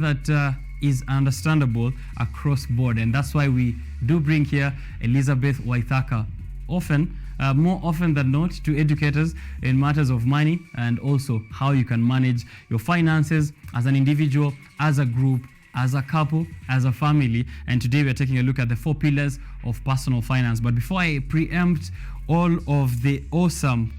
that is understandable across board, and that's why we do bring here Elizabeth Waithaka more often than not, to educate us in matters of money and also how you can manage your finances as an individual, as a group, as a couple, as a family. And today we're taking a look at the 4 pillars of personal finance. But before I preempt all of the awesome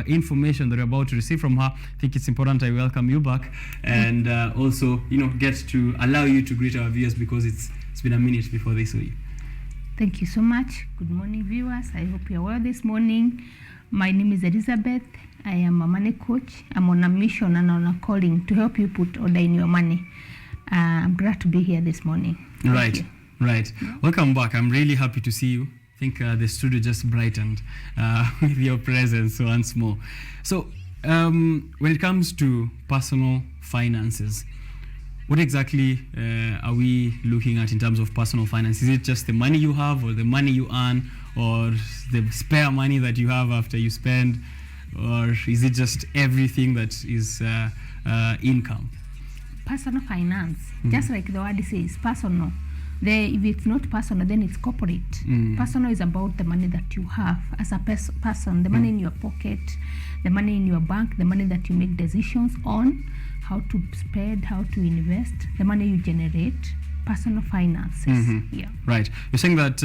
information that we're about to receive from her, I think it's important I welcome you back and also, get to allow you to greet our viewers, because it's been a minute before they saw you. Thank you so much. Good morning, viewers. I hope you're well this morning. My name is Elizabeth. I am a money coach. I'm on a mission and on a calling to help you put order in your money. I'm glad to be here this morning. Right. Welcome back. I'm really happy to see you. I think the studio just brightened with your presence once more. So when it comes to personal finances, what exactly are we looking at in terms of personal finance? Is it just the money you have, or the money you earn, or the spare money that you have after you spend, or is it just everything that is income? Personal finance, just like the word says, personal. If it's not personal, then it's corporate. Personal is about the money that you have as a person, the money in your pocket, the money in your bank, the money that you make decisions on, how to spend, how to invest, the money you generate. Personal finances. Yeah. Right. You're saying that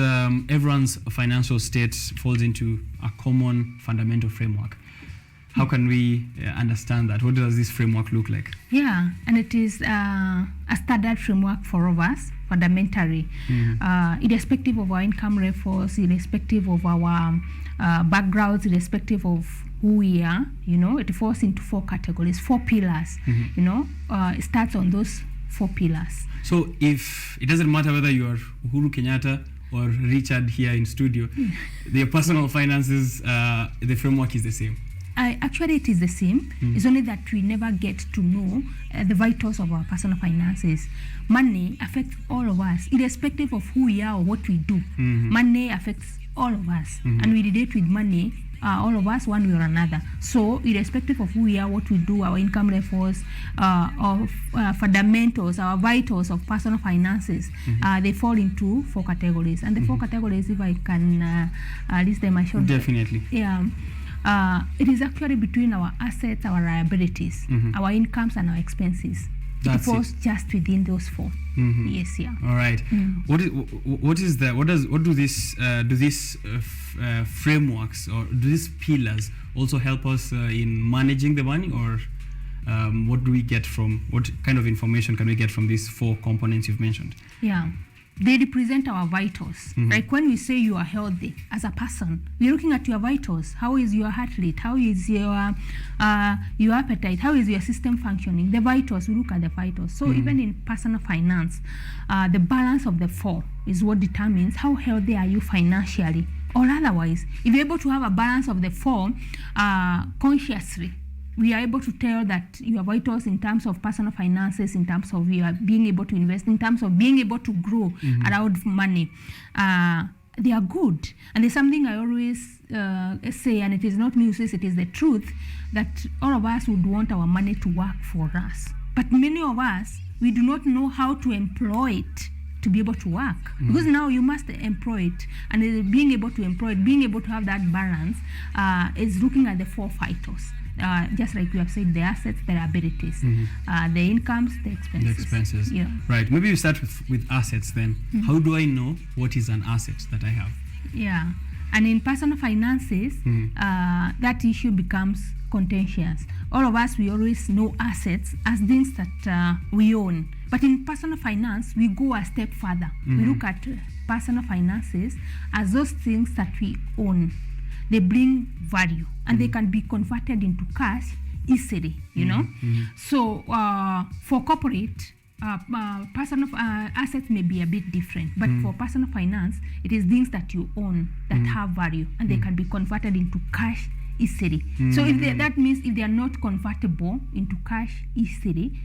everyone's financial state falls into a common fundamental framework. How can we understand that? What does this framework look like? Yeah, and it is a standard framework for all of us, fundamentally, irrespective of our income levels, irrespective of our backgrounds, irrespective of who we are. It falls into 4 categories, 4 pillars. It starts on those 4 pillars. So if it doesn't matter whether you are Uhuru Kenyatta or Richard here in studio, their personal finances, the framework is the same. Actually, it is the same. It's only that we never get to know the vitals of our personal finances. Money affects all of us, irrespective of who we are or what we do. Money affects all of us, and we relate with money, all of us, one way or another. So, irrespective of who we are, what we do, our income levels, our fundamentals, our vitals of personal finances, they fall into 4 categories. And the 4 categories, if I can list them, I should. Definitely. Yeah. It is actually between our assets, our liabilities, our incomes, and our expenses. It falls just within those 4. Yes, yeah. All right. What do these frameworks, or do these pillars also help us in managing the money, or what kind of information can we get from these 4 components you've mentioned? Yeah. They represent our vitals. Like when we say you are healthy as a person, we're looking at your vitals. How is your heart rate? How is your appetite? How is your system functioning? The vitals, we look at the vitals. So even in personal finance, the balance of the 4 is what determines how healthy are you financially, or otherwise. If you're able to have a balance of the 4 consciously, we are able to tell that your vitals in terms of personal finances, in terms of you are being able to invest, in terms of being able to grow around money, they are good. And there's something I always say, and it is not me who says it, is the truth, that all of us would want our money to work for us. But many of us, we do not know how to employ it to be able to work. Because now you must employ it. And being able to employ it, being able to have that balance, is looking at the 4 vitals. Just like we have said, the assets, the liabilities, the incomes, the expenses. The expenses. Yeah. Right. Maybe we start with assets then. How do I know what is an asset that I have? Yeah. And in personal finances, that issue becomes contentious. All of us, we always know assets as things that we own. But in personal finance, we go a step further. We look at personal finances as those things that we own. They bring value, and they can be converted into cash easily, So for corporate, personal assets may be a bit different, but for personal finance, it is things that you own that have value, and they can be converted into cash easily. So that means if they are not convertible into cash easily,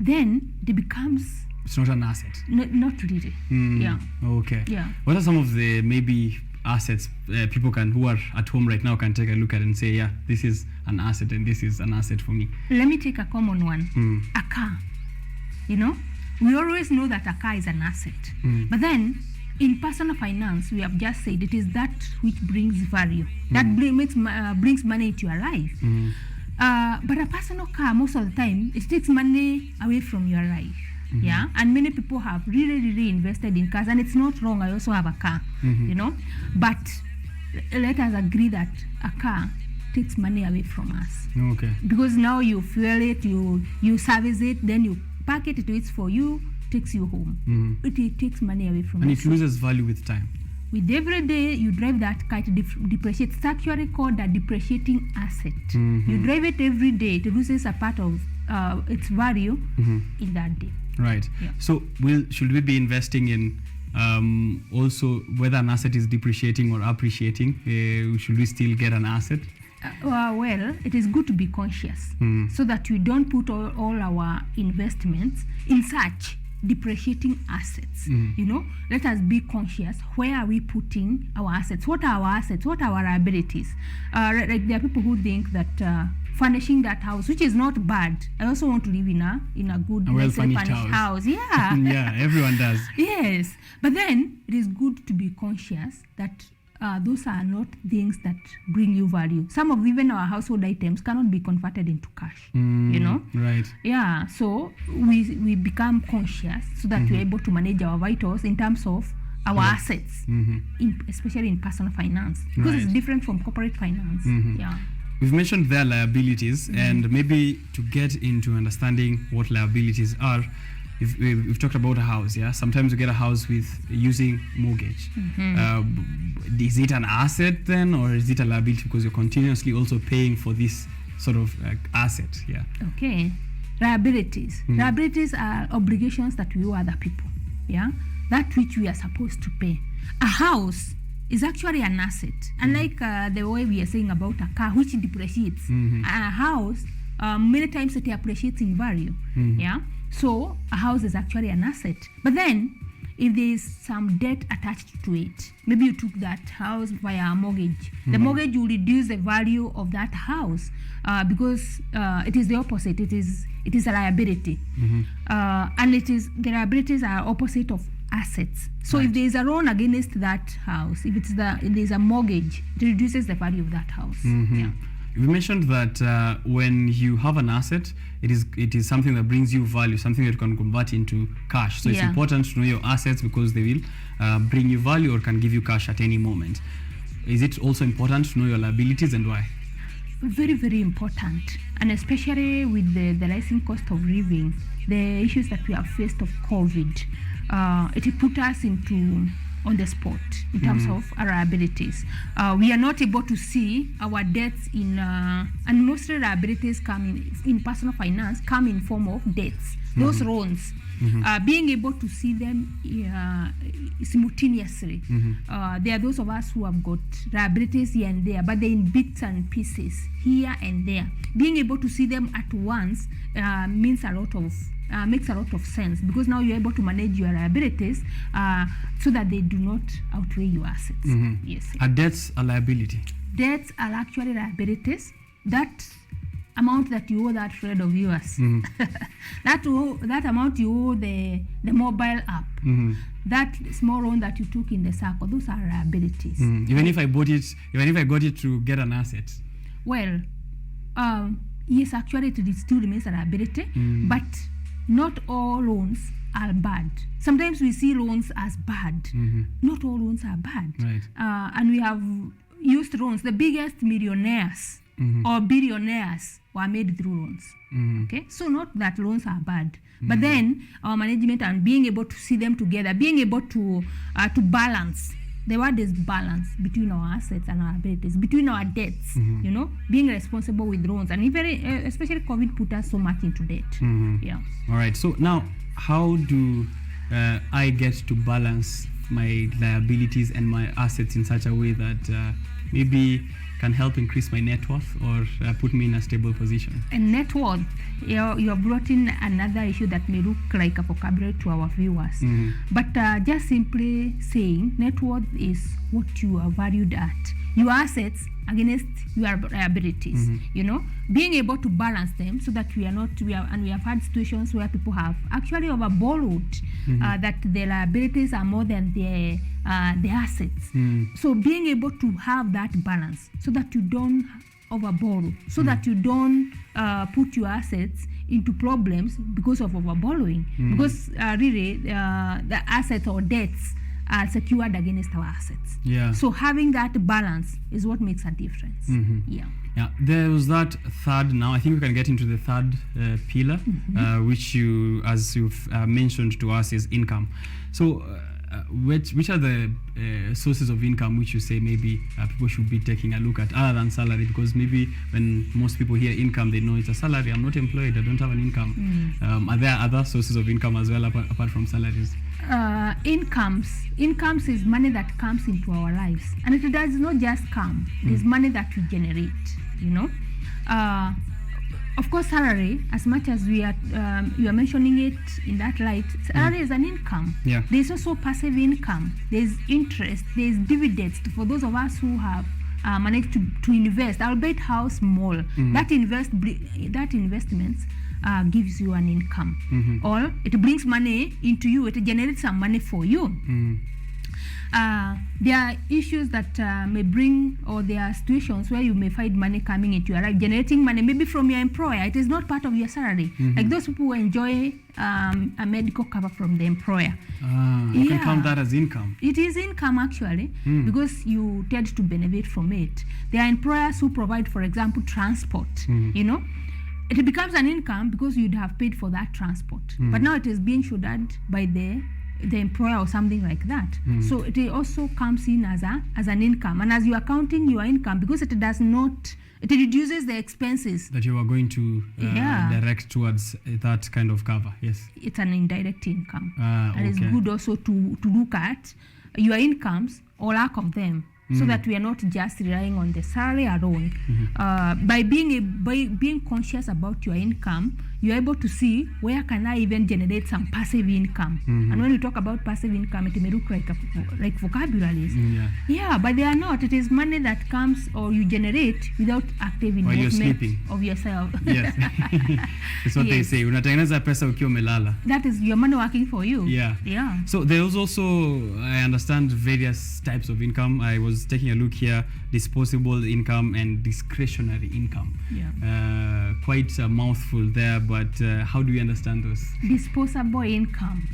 then it becomes... It's not an asset. Not really. Yeah. Okay. Yeah. What are some of the maybe assets people who are at home right now can take a look at and say, yeah, this is an asset and this is an asset for me? Let me take a common one. A car. we always know that a car is an asset. But then, in personal finance, we have just said it is that which brings value, that brings money into your life. But a personal car, most of the time, it takes money away from your life. Yeah, and many people have really invested in cars, and it's not wrong. I also have a car, you know, but let us agree that a car takes money away from us. Okay. Because now you fuel it, you service it, then you pack it, it waits for you, takes you home. It takes money away from And us. it loses value with time. With every day you drive that car, it depreciates. It's actually called a depreciating asset. You drive it every day, it loses a part of its value in that day. Right. Yeah. So should we be investing in also whether an asset is depreciating or appreciating? Should we still get an asset? Well, it is good to be conscious so that we don't put all our investments in such depreciating assets. You know, let us be conscious. Where are we putting our assets? What are our assets? What are our liabilities? Like there are people who think that furnishing that house, which is not bad. I also want to live in a good, well-furnished house. Yeah. Yeah, everyone does. Yes, but then it is good to be conscious that those are not things that bring you value. Some of even our household items cannot be converted into cash. You know. Right. Yeah. So we become conscious so that we're able to manage our vitals in terms of our assets, especially in personal finance, because it's different from corporate finance. Yeah. We've mentioned their liabilities, and maybe to get into understanding what liabilities are, we've talked about a house. Yeah, sometimes you get a house with using mortgage. Is it an asset then, or is it a liability because you're continuously also paying for this sort of asset? Yeah. Okay. Liabilities. Liabilities are obligations that we owe other people. Yeah, that which we are supposed to pay. A house is actually an asset, unlike the way we are saying about a car, which depreciates. A house, many times it appreciates in value. Yeah, so a house is actually an asset. But then, if there is some debt attached to it, maybe you took that house via a mortgage. The mortgage will reduce the value of that house because it is the opposite. It is a liability, and the liabilities are opposite of assets. So if there is a loan against that house, if there is a mortgage, it reduces the value of that house. Yeah. You mentioned that when you have an asset, it is something that brings you value, something that you can convert into cash. So it's important to know your assets because they will bring you value or can give you cash at any moment. Is it also important to know your liabilities, and why? Very, very important, and especially with the rising cost of living, the issues that we have faced of COVID, it put us on the spot in terms of our liabilities. We are not able to see our debts and mostly liabilities come in personal finance come in form of debts, those loans. Being able to see them simultaneously. There are those of us who have got liabilities here and there, but they're in bits and pieces here and there. Being able to see them at once makes a lot of sense, because now you're able to manage your liabilities so that they do not outweigh your assets. Yes. Are debts a liability? Debts are actually liabilities. That amount that you owe that friend of yours, that amount you owe the mobile app, that small loan that you took in the circle, those are liabilities. Even if I got it to get an asset. Well, yes, actually it still remains a liability, but not all loans are bad. Sometimes we see loans as bad. Not all loans are bad. Right. And we have used loans. The biggest millionaires or billionaires were made through loans. Okay, so not that loans are bad, but then our management and being able to see them together, being able to balance. The word is balance between our assets and our liabilities, between our debts. You know, being responsible with loans, and especially COVID put us so much into debt. Yeah. All right. So now, how do I get to balance my liabilities and my assets in such a way that maybe can help increase my net worth or put me in a stable position? And net worth, you have brought in another issue that may look like a vocabulary to our viewers. But just simply saying net worth is what you are valued at. Your assets against your liabilities. You know, being able to balance them so that we have had situations where people have actually overborrowed that their liabilities are more than their assets. So being able to have that balance so that you don't overborrow, so that you don't put your assets into problems because of overborrowing, because really the assets or debts are secured against our assets. Yeah. So having that balance is what makes a difference. Yeah. Yeah, there was that third. Now I think we can get into the third pillar, which you, as you've mentioned to us, is income. So which are the sources of income which you say maybe people should be taking a look at other than salary? Because maybe when most people hear income, they know it's a salary. I'm not employed. I don't have an income. Are there other sources of income as well apart from salaries? Incomes is money that comes into our lives, and it does not just come. It is money that we generate. You know, of course, salary. As much as you are mentioning it in that light, salary is an income. Yeah. There is also passive income. There is interest. There is dividends for those of us who have managed to invest, albeit how small. That investment gives you an income, or it brings money into you. It generates some money for you. There are issues that may bring, or there are situations where you may find money coming into your life, generating money maybe from your employer. It is not part of your salary. Like those people who enjoy a medical cover from the employer. You can count that as income. It is income actually, because you tend to benefit from it. There are employers who provide, for example, transport. You know, it becomes an income because you'd have paid for that transport, but now it is being shouldered by the employer or something like that. So it also comes in as an income, and as you are counting your income, because it reduces the expenses that you are going to direct towards that kind of cover. Yes, it's an indirect income, and it's good also to look at your incomes or lack of them, so that we are not just relying on the salary alone. By being conscious about your income, you're able to see where can I even generate some passive income. And when we talk about passive income, it may look like vocabularies. But they are not. It is money that comes or you generate without active involvement of yourself. Yes. It's what they say. Unatengeneza pesa ukiwa umelala. That is your money working for you. Yeah. So there's also, I understand, various types of income. I was taking a look here: disposable income and discretionary income. Quite a mouthful there, but how do you understand those? Disposable income.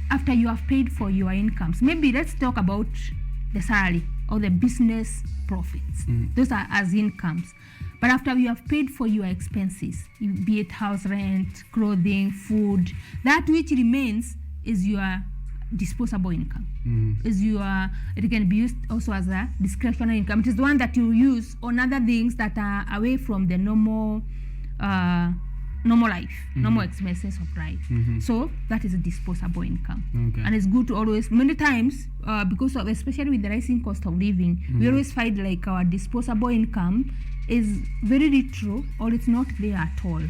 After you have paid for your incomes, maybe let's talk about the salary or the business profits. Those are as incomes. But after you have paid for your expenses, be it house rent, clothing, food, that which remains is your disposable income. It can be used also as a discretionary income. It is the one that you use on other things that are away from the normal life, normal expenses of life. So that is a disposable income. And it's good to always, many times, because of, especially with the rising cost of living, we always find like our disposable income is very little or it's not there at all.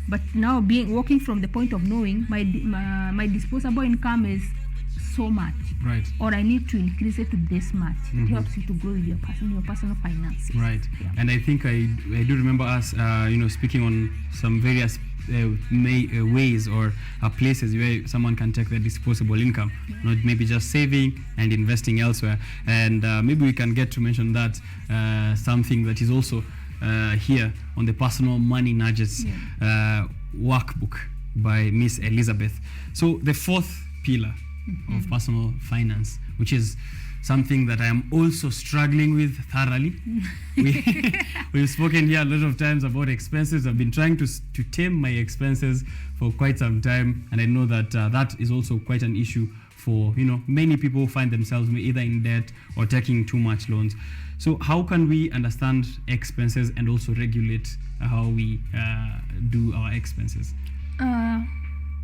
But now working from the point of knowing my disposable income is so much, right, or I need to increase it to this much. It helps you to grow with your personal finances. Right. And I think I do remember us speaking on some various ways or places where someone can take their disposable income, not maybe just saving and investing elsewhere. And maybe we can get to mention that something that is also here on the Personal Money Nudges workbook by Miss Elizabeth. So the fourth pillar of personal finance, which is something that I am also struggling with thoroughly. We've spoken here a lot of times about expenses. I've been trying to tame my expenses for quite some time, and I know that that is also quite an issue for many people who find themselves either in debt or taking too much loans. So how can we understand expenses and also regulate how we do our expenses?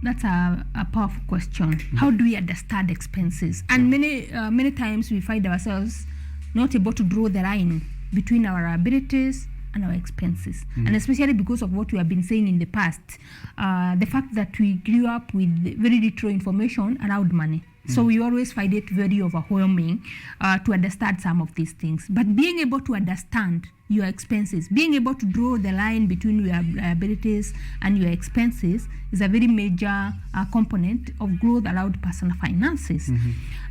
That's a powerful question. How do we understand expenses? And many times we find ourselves not able to draw the line between our abilities and our expenses. And especially because of what we have been saying in the past, the fact that we grew up with very little information around money. So we always find it very overwhelming to understand some of these things. But being able to understand your expenses, being able to draw the line between your liabilities and your expenses is a very major component of growth allowed personal finances.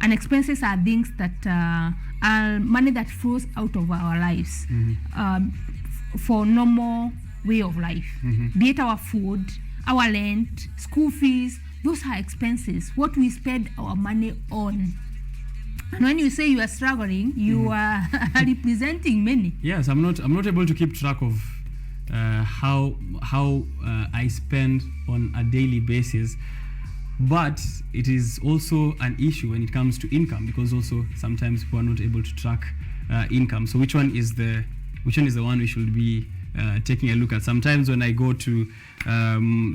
And expenses are things that are money that flows out of our lives for normal way of life, be it our food, our rent, school fees. Those are expenses, what we spend our money on. And when you say you are struggling, you are representing many. Yes, I'm not able to keep track of how I spend on a daily basis, but it is also an issue when it comes to income, because also sometimes people are not able to track income. So which one is the one we should be taking a look at? Sometimes when I go to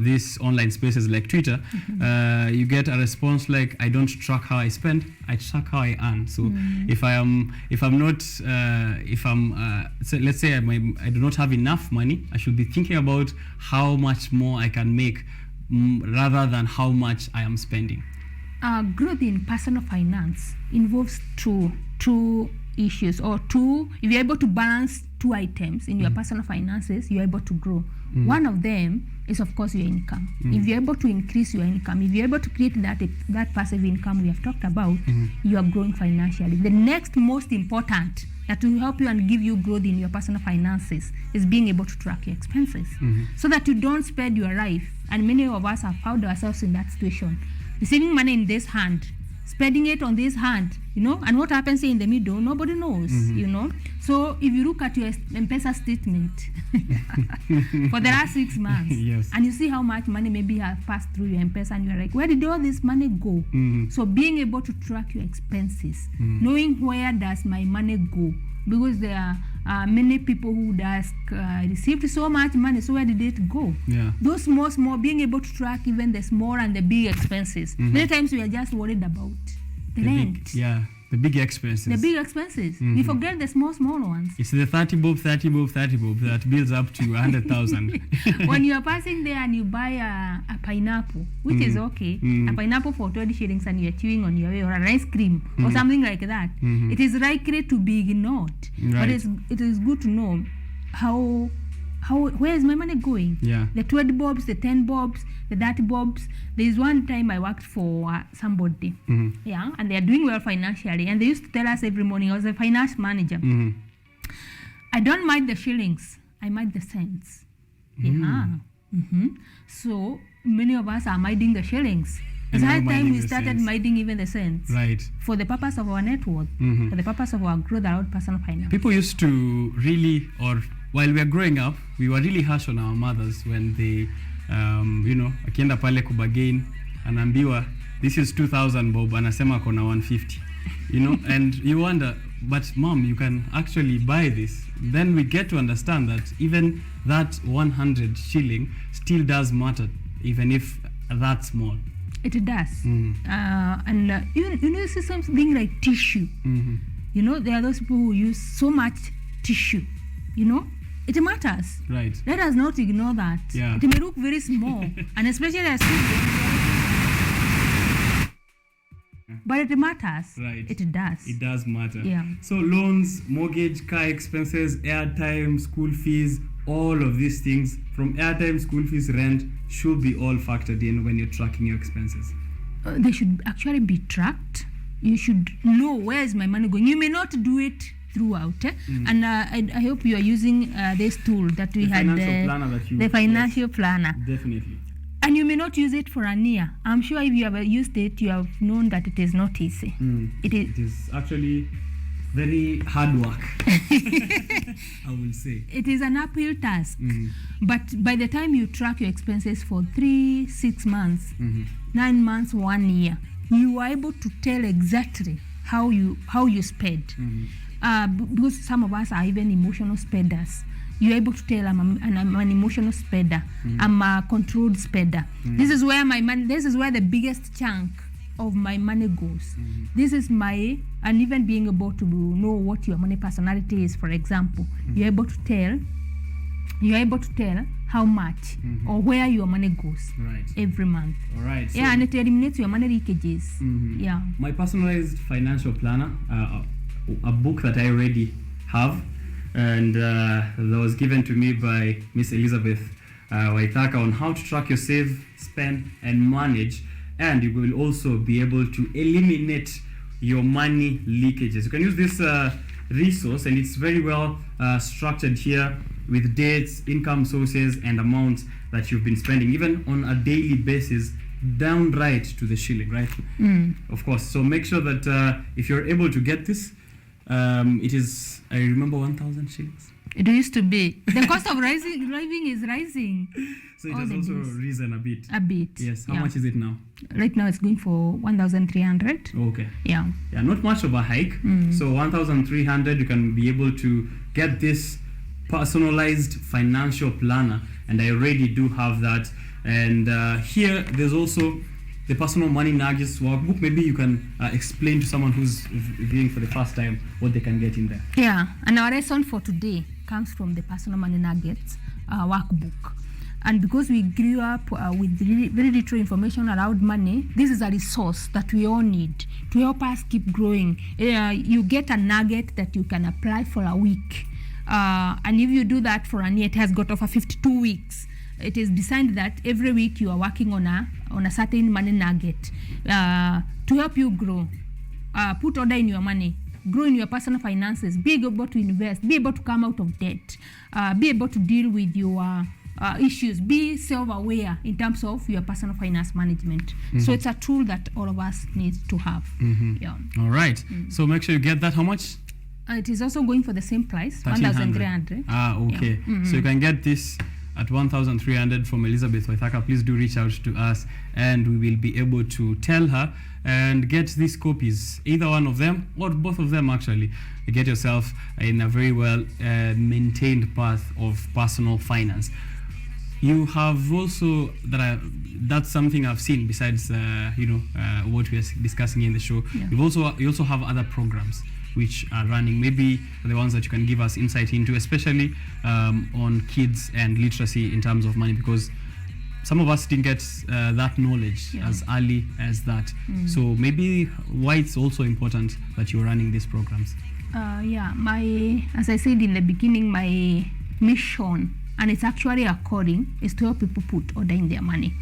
these online spaces like Twitter, you get a response like, I don't track how I spend, I track how I earn. So so let's say I do not have enough money, I should be thinking about how much more I can make rather than how much I am spending. Growth in personal finance involves two issues, or if you're able to balance two items in your personal finances, you're able to grow. One of them is, of course, your income. If you're able to increase your income, if you're able to create that passive income we have talked about, you are growing financially. The next most important that will help you and give you growth in your personal finances is being able to track your expenses, so that you don't spend your life. And many of us have found ourselves in that situation, receiving money in this hand, spending it on this hand, and what happens in the middle, nobody knows, So if you look at your M-Pesa statement for the last 6 months, and you see how much money maybe has passed through your M-Pesa, and you're like, where did all this money go? So being able to track your expenses, knowing where does my money go, because there are many people who would ask, received so much money, so where did it go? Those small, being able to track even the small and the big expenses. Many times we are just worried about the rent. The big expenses. We forget the small ones. It's the 30 bob that builds up to 100,000. When you are passing there and you buy a pineapple, which is okay, a pineapple for 20 shillings, and you're chewing on your way, or an ice cream or something like that, it is likely to be ignored. But it is good to know where is my money going? The 20 bobs, the 10 bobs, the 30 bobs. There is one time I worked for somebody, and they are doing well financially, and they used to tell us every morning, I was a finance manager, I don't mind the shillings, I mind the cents. So many of us are minding the shillings. It's high time we started minding even the cents. For the purpose of our net worth, for the purpose of our growth around personal finance. People used to really, while we were growing up, we were really harsh on our mothers when they, akienda pale kubagain, anaambiwa, this is 2,000 bob, anasema kona 150, and you wonder, but mom, you can actually buy this. Then we get to understand that even that 100 shilling still does matter, even if that's small. It does. And even, you see something like tissue. There are those people who use so much tissue, it matters. Let us not ignore that. It may look very small, and especially as but it matters. It does. It does matter. So loans, mortgage, car expenses, airtime, school fees, all of these things, from airtime, school fees, rent, should be all factored in when you're tracking your expenses. They should actually be tracked. You should know, where is my money going. You may not do it throughout, and I hope you are using this tool that we had, the financial planner. Definitely. And you may not use it for a year. I'm sure if you have used it, you have known that it is not easy. It is actually very hard work. I will say. It is an uphill task. But by the time you track your expenses for 3, 6 months, 9 months, 1 year, you are able to tell exactly how you spend. Because some of us are even emotional spenders. You're able to tell I'm an emotional spender. I'm a controlled spender. This is where the biggest chunk of my money goes. This is and even being able to know what your money personality is, for example, you're able to tell you're able to tell how much or where your money goes Right. every month. All right. So Yeah, and it eliminates your money leakages. Yeah. my personalized financial planner, a book that I already have, and that was given to me by Miss Elizabeth Waithaka on how to track your save, spend, and manage. And you will also be able to eliminate your money leakages. You can use this resource, and it's very well structured here with dates, income sources, and amounts that you've been spending, even on a daily basis, down right to the shilling, right? Of course. So make sure that if you're able to get this, it is, I remember, 1,000 shillings. It used to be. The cost of living is rising. So it All has the also days. risen a bit. A bit. Yes. How Yeah. much is it now? Right now it's going for 1,300. Okay. Yeah. Yeah, not much of a hike. So 1,300, you can be able to get this personalized financial planner, and I already do have that. And here there's also the personal money nuggets workbook. Maybe you can explain to someone who's viewing for the first time what they can get in there. Yeah, and our lesson for today comes from the personal money nuggets workbook. And because we grew up with very little information around money, this is a resource that we all need to help us keep growing. You get a nugget that you can apply for a week. And if you do that for a year, it has got over 52 weeks. It is designed that every week you are working on a certain money nugget to help you grow. Put order in your money, grow in your personal finances, be able to invest, be able to come out of debt, be able to deal with your issues, be self-aware in terms of your personal finance management. So it's a tool that all of us need to have. Yeah. All right. So make sure you get that. How much? It is also going for the same price, 1,300. Okay. So you can get this at 1,300 from Elizabeth Waithaka. Please do reach out to us, and we will be able to tell her and get these copies, either one of them or both of them actually. Get yourself in a very well maintained path of personal finance. You have also that's something I've seen besides what we are discussing in the show. Yeah. You also have other programs which are running, maybe the ones that you can give us insight into, especially on kids and literacy in terms of money, because some of us didn't get that knowledge as early as that. So maybe why it's also important that you're running these programs. As I said in the beginning, my mission, and it's actually a calling, is to help people put order in their money.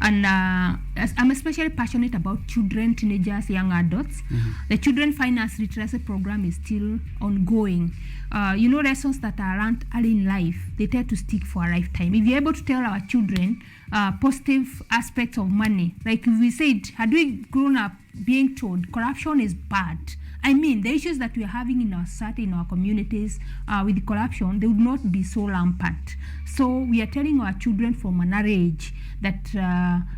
And I'm especially passionate about children, teenagers, young adults. The Children Finance Literacy Program is still ongoing. Lessons that are learned early in life, they tend to stick for a lifetime. If you're able to tell our children positive aspects of money, like we said, had we grown up being told corruption is bad, I mean, the issues that we are having in our society, in our communities with corruption, they would not be so rampant. So we are telling our children from an early age that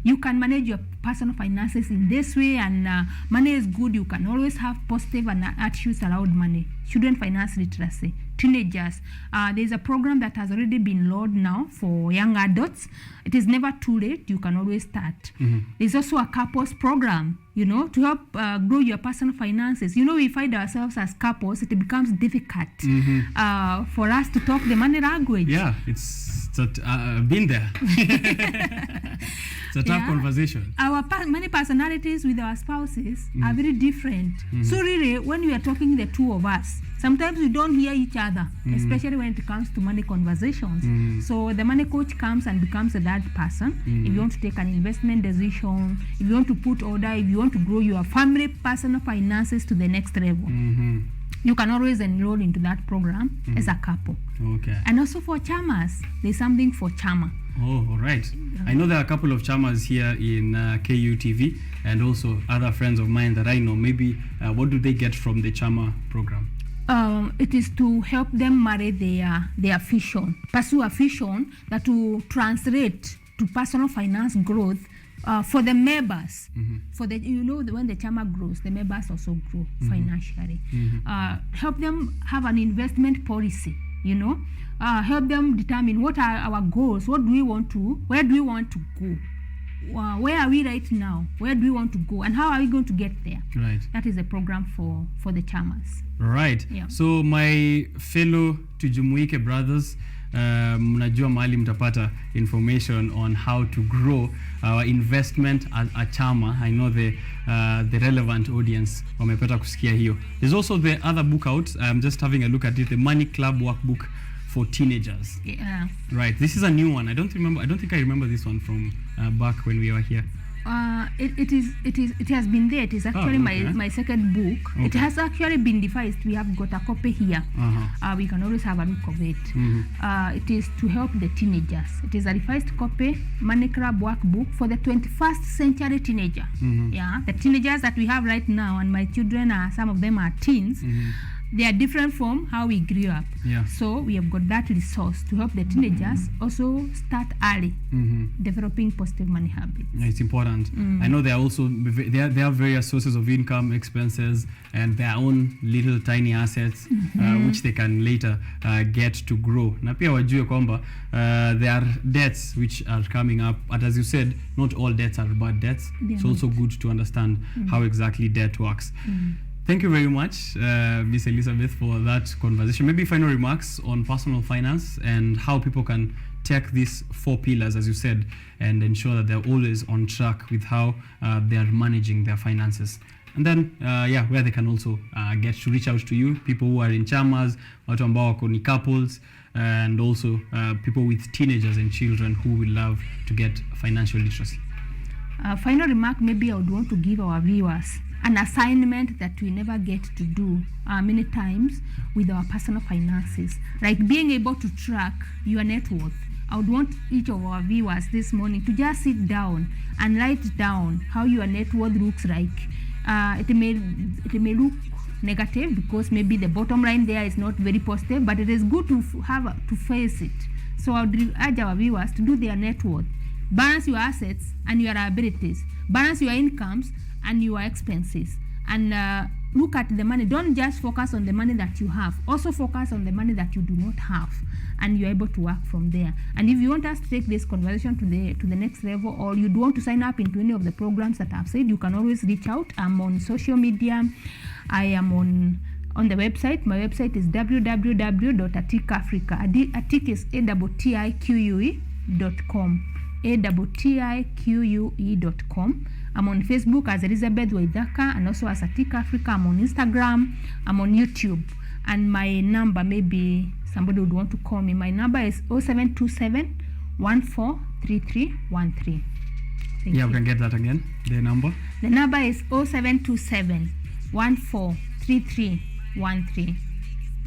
you can manage your personal finances in this way, and money is good. You can always have positive attitudes around money. Children finance literacy, teenagers. There's a program that has already been launched now for young adults. It is never too late. You can always start. There's also a couples program, to help grow your personal finances. We find ourselves as couples, it becomes difficult for us to talk the money language. Yeah, it's been there. It's a tough conversation. Our money personalities with our spouses are very different. So really, when we are talking the two of us, sometimes we don't hear each other, especially when it comes to money conversations. So the money coach comes and becomes a third person. If you want to take an investment decision, if you want to put order, if you want to grow your family personal finances to the next level, you can always enroll into that program as a couple. Okay. And also for chamas, there's something for chama. Oh, all right. I know there are a couple of chamas here in KUTV, and also other friends of mine that I know. Maybe what do they get from the Chama program? It is to help them marry their vision, pursue a vision that will translate to personal finance growth for the members. For the when the Chama grows, the members also grow financially. Help them have an investment policy. Help them determine what are our goals, where do we want to go, where are we right now, where do we want to go, and how are we going to get there. Right. That is the program for the chamas. Right. Yeah. So my fellow Tujumuike brothers, mnajua mahali mtapata information on how to grow our investment at Chama. I know the relevant audience wamepata kusikia hiyo. There's also the other book out. I'm just having a look at it, the Money Club Workbook for teenagers. Yeah. Right. This is a new one. I don't think I remember this one from back when we were here. It has been there. It is actually my second book. Okay. It has actually been devised. We have got a copy here. We can always have a look of it. It is to help the teenagers. It is a revised copy, Money Club Workbook for the 21st century teenager. Yeah, the teenagers that we have right now, and my children are, some of them are teens. They are different from how we grew up. Yeah. So we have got that resource to help the teenagers also start early, developing positive money habits. It's important. I know there are also there are various sources of income, expenses, and their own little tiny assets which they can later get to grow. Na pia wajue kwamba there are debts which are coming up, but as you said, not all debts are bad debts. It's also good to understand how exactly debt works. Thank you very much, Miss Elizabeth, for that conversation. Maybe final remarks on personal finance and how people can take these 4 pillars, as you said, and ensure that they're always on track with how they are managing their finances. And then, where they can also get to reach out to you, people who are in chamas, watu ambao wako ni couples, and also people with teenagers and children who will love to get financial literacy. Final remark, maybe I would want to give our viewers an assignment that we never get to do many times with our personal finances, like being able to track your net worth. I would want each of our viewers this morning to just sit down and write down how your net worth looks like. It may look negative because maybe the bottom line there is not very positive, but it is good to to face it. So I would urge our viewers to do their net worth, balance your assets and your liabilities, balance your incomes and your expenses, and look at the money. Don't just focus on the money that you have, also focus on the money that you do not have, and you're able to work from there. And if you want us to take this conversation to the next level, or you want to sign up into any of the programs that I've said, you can always reach out. I'm on social media. I am on the website. My website is www.atikafrica. Atik is ATTIQUE.com. ATTIQUE.com. I'm on Facebook as Elizabeth Waithaka, and also as Atik Africa. I'm on Instagram. I'm on YouTube. And my number, maybe somebody would want to call me. My number is 0727 143313. We can get that again. The number? The number is 0727 143313.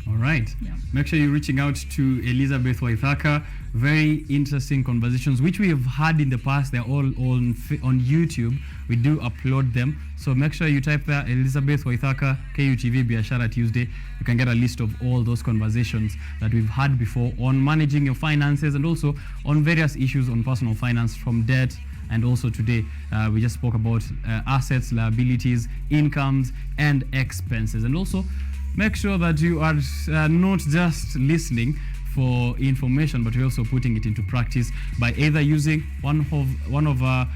All right. Yeah. Make sure you're reaching out to Elizabeth Waithaka. Very interesting conversations which we have had in the past. They're all on YouTube. We do upload them. So make sure you type there Elizabeth Waithaka KUTV Biashara Tuesday. You can get a list of all those conversations that we've had before on managing your finances, and also on various issues on personal finance, from debt. And also today, we just spoke about assets, liabilities, incomes, and expenses. And also, make sure that you are not just listening for information, but you're also putting it into practice by either using one of our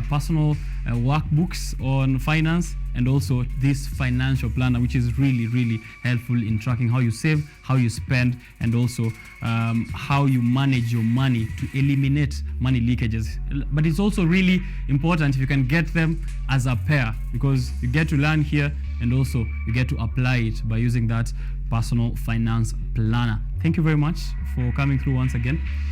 personal workbooks on finance, and also this financial planner, which is really, really helpful in tracking how you save, how you spend, and also how you manage your money to eliminate money leakages. But it's also really important if you can get them as a pair, because you get to learn here, and also you get to apply it by using that personal finance planner. Thank you very much for coming through once again.